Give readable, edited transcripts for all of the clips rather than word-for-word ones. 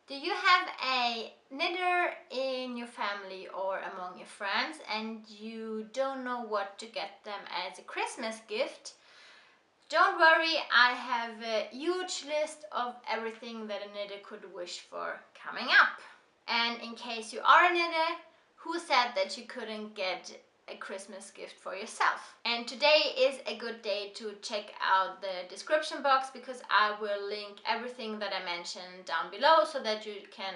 Do you have a knitter in your family or among your friends and you don't know what to get them as a Christmas gift? Don't worry, I have a huge list of everything that a knitter could wish for coming up. And in case you are a knitter, who said that you couldn't get a Christmas gift for yourself? And today is a good day to check out the description box, because I will link everything that I mentioned down below so that you can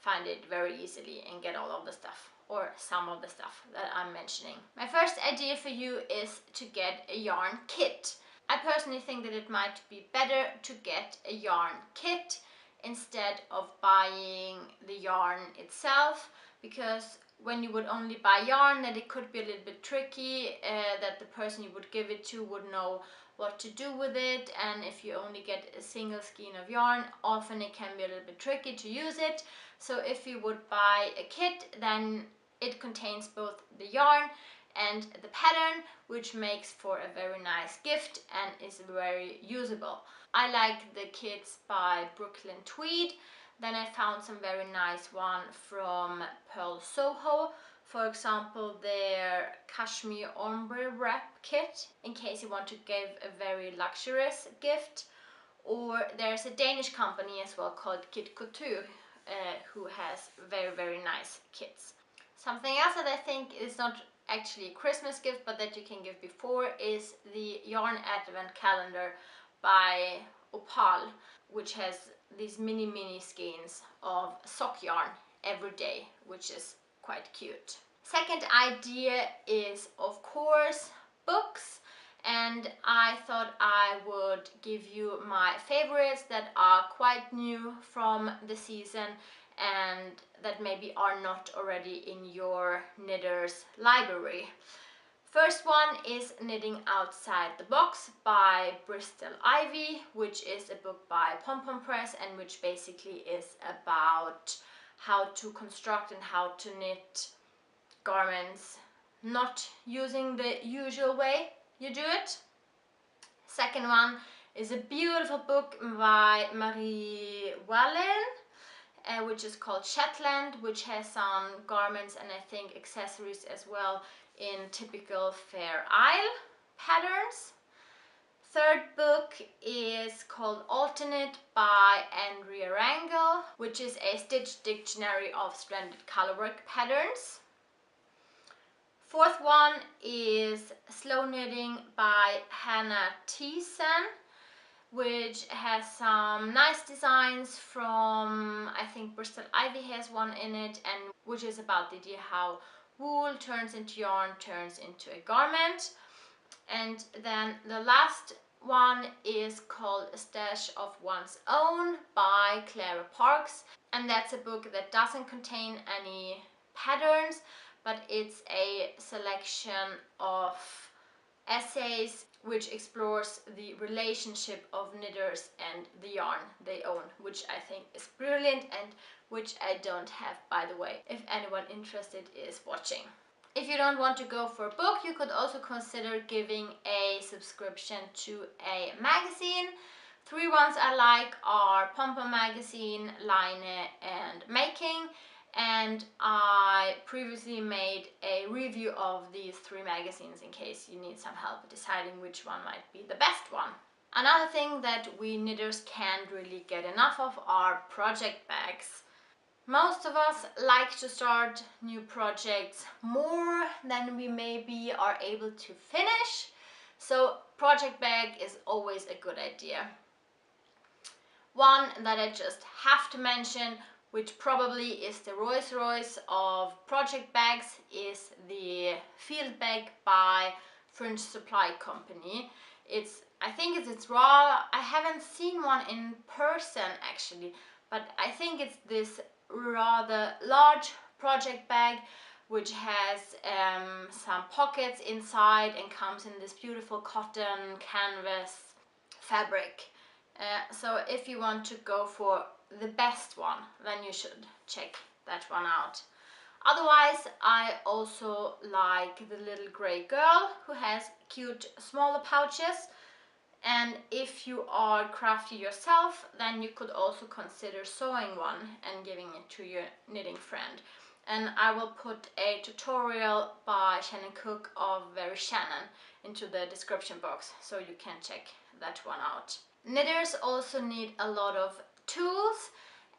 find it very easily and get all of the stuff, or some of the stuff that I'm mentioning. My first idea for you is to get a yarn kit. I personally think that it might be better to get a yarn kit instead of buying the yarn itself, because when you would only buy yarn, that it could be a little bit tricky, that the person you would give it to would know what to do with it, and if you only get a single skein of yarn, often it can be a little bit tricky to use it. So if you would buy a kit, then it contains both the yarn and the pattern, which makes for a very nice gift and is very usable. I like the kits by Brooklyn Tweed. Then I found some very nice one from Pearl Soho. For example, their Cashmere Ombre Wrap kit, in case you want to give a very luxurious gift. Or there's a Danish company as well called Kit Couture, who has very nice kits. Something else that I think is not actually a Christmas gift, but that you can give before, is the Yarn Advent Calendar by Opal, which has these mini skeins of sock yarn every day, which is quite cute. Second idea is, of course, books, and I thought I would give you my favorites that are quite new from the season and that maybe are not already in your knitter's library. First one is Knitting Outside the Box by Bristol Ivy, which is a book by Pom Pom Press, and which basically is about how to construct and how to knit garments not using the usual way you do it. Second one is a beautiful book by Marie Wallin, which is called Shetland, which has some garments and I think accessories as well in typical Fair Isle patterns. Third book is called Alternate by Andrea Rangel, which is a stitch dictionary of stranded colorwork patterns. Fourth one is Slow Knitting by Hannah Thiessen, which has some nice designs from, I think Bristol Ivy has one in it, and which is about the idea how wool turns into yarn, turns into a garment. And then the last one is called A Stash of One's Own by Clara Parkes, and that's a book that doesn't contain any patterns, but it's a selection of essays which explores the relationship of knitters and the yarn they own, which I think is brilliant and which I don't have, by the way, if anyone interested is watching. If you don't want to go for a book, you could also consider giving a subscription to a magazine. Three ones I like are Pom Pom Magazine, Line and Making, and I previously made a review of these three magazines in case you need some help deciding which one might be the best one. Another thing that we knitters can't really get enough of are project bags. Most of us like to start new projects more than we maybe are able to finish, so project bag is always a good idea. One that I just have to mention, which probably is the Rolls Royce of project bags, is the Field Bag by Fringe Supply Company. I think it's raw. I haven't seen one in person actually, but I think it's this rather large project bag which has some pockets inside and comes in this beautiful cotton canvas fabric. So if you want to go for the best one, then you should check that one out. Otherwise, I also like the little grey girl, who has cute smaller pouches. And if you are crafty yourself, then you could also consider sewing one and giving it to your knitting friend. And I will put a tutorial by Shannon Cook of Very Shannon into the description box, so you can check that one out. Knitters also need a lot of tools,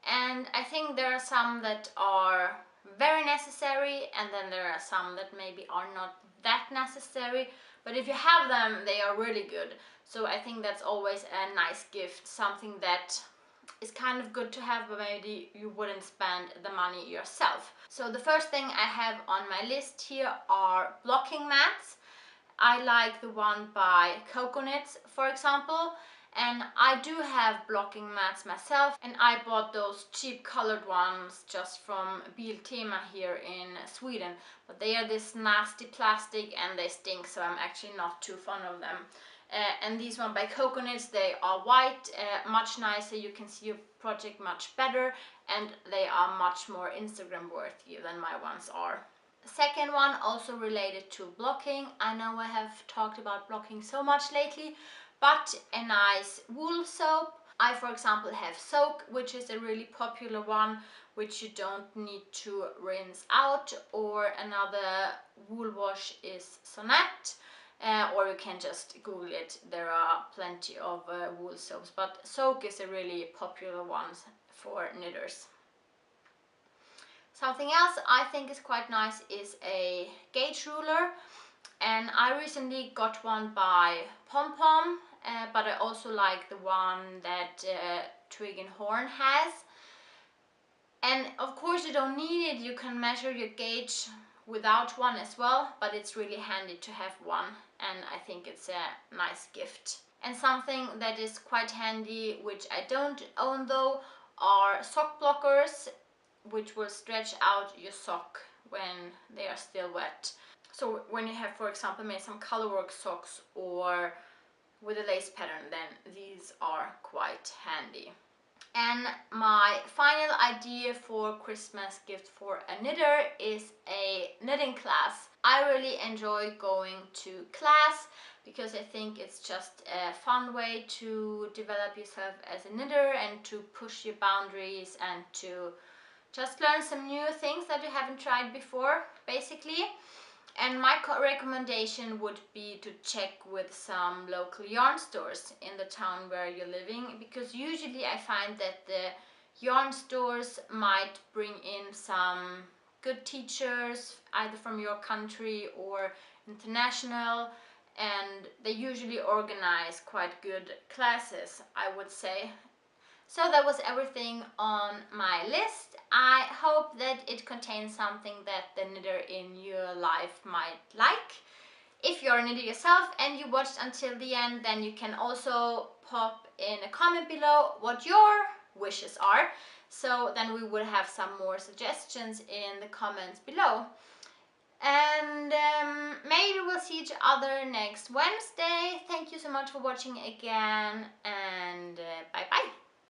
and I think there are some that are very necessary, and then there are some that maybe are not that necessary, but if you have them, they are really good. So I think that's always a nice gift, something that is kind of good to have, but maybe you wouldn't spend the money yourself. So the first thing I have on my list here are blocking mats. I like the one by Coconuts, for example, and I do have blocking mats myself, and I bought those cheap colored ones just from Biltema here in Sweden, but they are this nasty plastic and they stink, so I'm actually not too fond of them. And these one by Coconuts, they are white, much nicer, you can see your project much better, and they are much more Instagram worthy than my ones are. Second one, also related to blocking. I know I have talked about blocking so much lately, but a nice wool soap. I, for example, have Soak, which is a really popular one, which you don't need to rinse out, or another wool wash is Sonnet, or you can just Google it. There are plenty of wool soaps, but Soak is a really popular one for knitters. Something else I think is quite nice is a gauge ruler, and I recently got one by Pom Pom, but I also like the one that Twig and Horn has. And of course you don't need it, you can measure your gauge without one as well, but it's really handy to have one, and I think it's a nice gift. And something that is quite handy, which I don't own though, are sock blockers, which will stretch out your sock when they are still wet. So when you have, for example, made some colorwork socks or with a lace pattern, then these are quite handy. And my final idea for Christmas gift for a knitter is a knitting class. I really enjoy going to class because I think it's just a fun way to develop yourself as a knitter and to push your boundaries and to just learn some new things that you haven't tried before, basically. And my recommendation would be to check with some local yarn stores in the town where you're living, because usually I find that the yarn stores might bring in some good teachers, either from your country or international, and they usually organize quite good classes, I would say. So that was everything on my list. I hope that it contains something that the knitter in your life might like. If you're a knitter yourself and you watched until the end, then you can also pop in a comment below what your wishes are. So then we will have some more suggestions in the comments below. And maybe we'll see each other next Wednesday. Thank you so much for watching again, and bye bye.